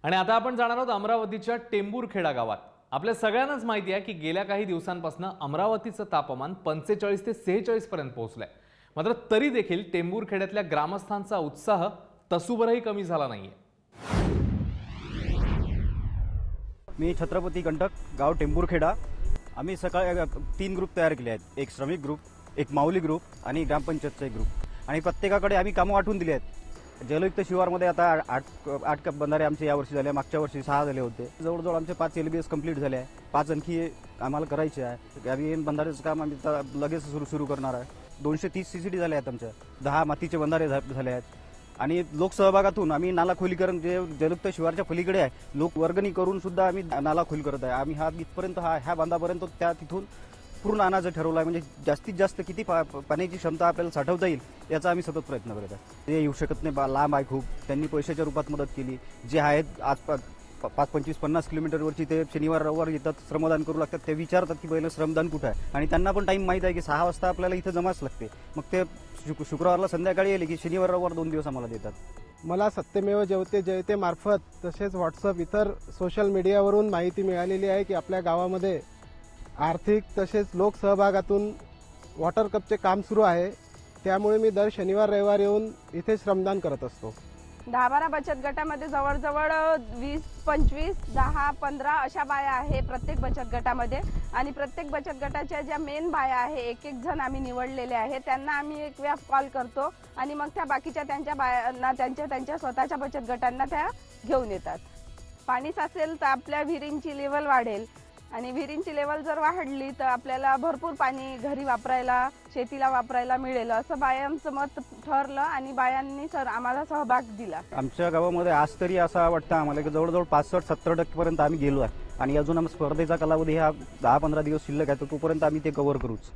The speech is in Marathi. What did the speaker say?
आणि आता आपण जाणार आहोत अमरावतीच्या टेंभुरखेडा गावात। आपल्या सगळ्यांनाच माहिती आहे की गेल्या काही दिवसांपासून अमरावतीचं तापमान 45 ते 46 पर्यंत पोहोचलंय। मात्र तरी देखील टेंभुरखेड्यातल्या ग्रामस्थांचा उत्साह तसूभरही कमी झाला नाहीये। मी छत्रपती कंटक, गाव टेंभुरखेडा। आम्ही सकाळी 3 ग्रुप तयार केले आहेत, एक श्रमिक ग्रुप, एक माऊली ग्रुप आणि ग्रामपंचायतचा एक ग्रुप। आणि प्रत्येकाकडे आम्ही कामं वाटून दिली आहेत। जलयुक्त शिवारमध्ये आता 8 बंधारे आमचे यावर्षी झाले, मागच्या वर्षी 6 झाले होते। जवळजवळ आमचे 5 LBS कंप्लीट झाले आहे, 5 आणखी आम्हाला करायचे आहे। यावी बंधाऱ्याचं काम आम्ही लगेच सुरू करणार आहे। 230 CCD झाले आहेत आमच्या, 10 मातीचे बंधारे झाले आहेत। आणि लोकसहभागातून आम्ही नाला खोलीकरण जे जलयुक्त शिवारच्या पलीकडे आहे, लोक वर्गणी करून सुद्धा आम्ही नाला खोल करत आहे। आम्ही इथपर्यंत ह्या बांधापर्यंत त्या तिथून पूर्ण आणायचं ठरवलं आहे। म्हणजे जास्तीत जास्त किती पाण्याची क्षमता आपल्याला साठवता येईल याचा आम्ही सतत प्रयत्न करत आहे। ते येऊ शकत नाही, लांब आहे खूप, त्यांनी पैशाच्या रूपात मदत केली। जे आहेत आज 25-50 किलोमीटरवरची ते शनिवार रविवार येतात, श्रमदान करू लागतात। ते विचारतात की पहिलं श्रमदान कुठं आहे, आणि त्यांना पण टाइम माहिती आहे की 6 वाजता आपल्याला इथं जमाच लागते। मग ते शुक्रवारला संध्याकाळी येले की शनिवार रविवार 2 दिवस आम्हाला देतात। मला सत्यमेव जयते मार्फत तसेच व्हॉट्सअप इतर सोशल मीडियावरून माहिती मिळालेली आहे की आपल्या गावामध्ये आर्थिक तसेच लोकसहभागातून वॉटर कपचे काम सुरू आहे। त्यामुळे मी दर शनिवार रविवार येऊन इथे श्रमदान करत असतो। 10-12 बचत गटामध्ये जवळजवळ 20, 25, 10, 15 अशा बाया आहे प्रत्येक बचत गटामध्ये। आणि प्रत्येक बचत गटाच्या ज्या मेन बाया आहे, एक जण आम्ही निवडलेले आहे, त्यांना आम्ही एक वेळा कॉल करतो आणि मग त्या बाकीच्या त्यांच्या बायांना त्यांच्या स्वतःच्या बचत गटांना त्या घेऊन येतात। पाणी साचेल तर आपल्या विहिरींची लेवल वाढेल, आणि विहिरींची लेवल जर वाढली तर आपल्याला भरपूर पाणी घरी वापरायला, शेतीला वापरायला मिळेल असं बायांचं मत ठरलं आणि बायांनी आम्हाला सहभाग दिला। आमच्या गावामध्ये आज तरी असं वाटतं आम्हाला की जवळजवळ 65-70% पर्यंत आम्ही गेलो आहे। आणि अजून आम्ही स्पर्धेचा कालावधी हा 10-15 दिवस शिल्लक आहे, तर तोपर्यंत आम्ही ते कव्हर करूच।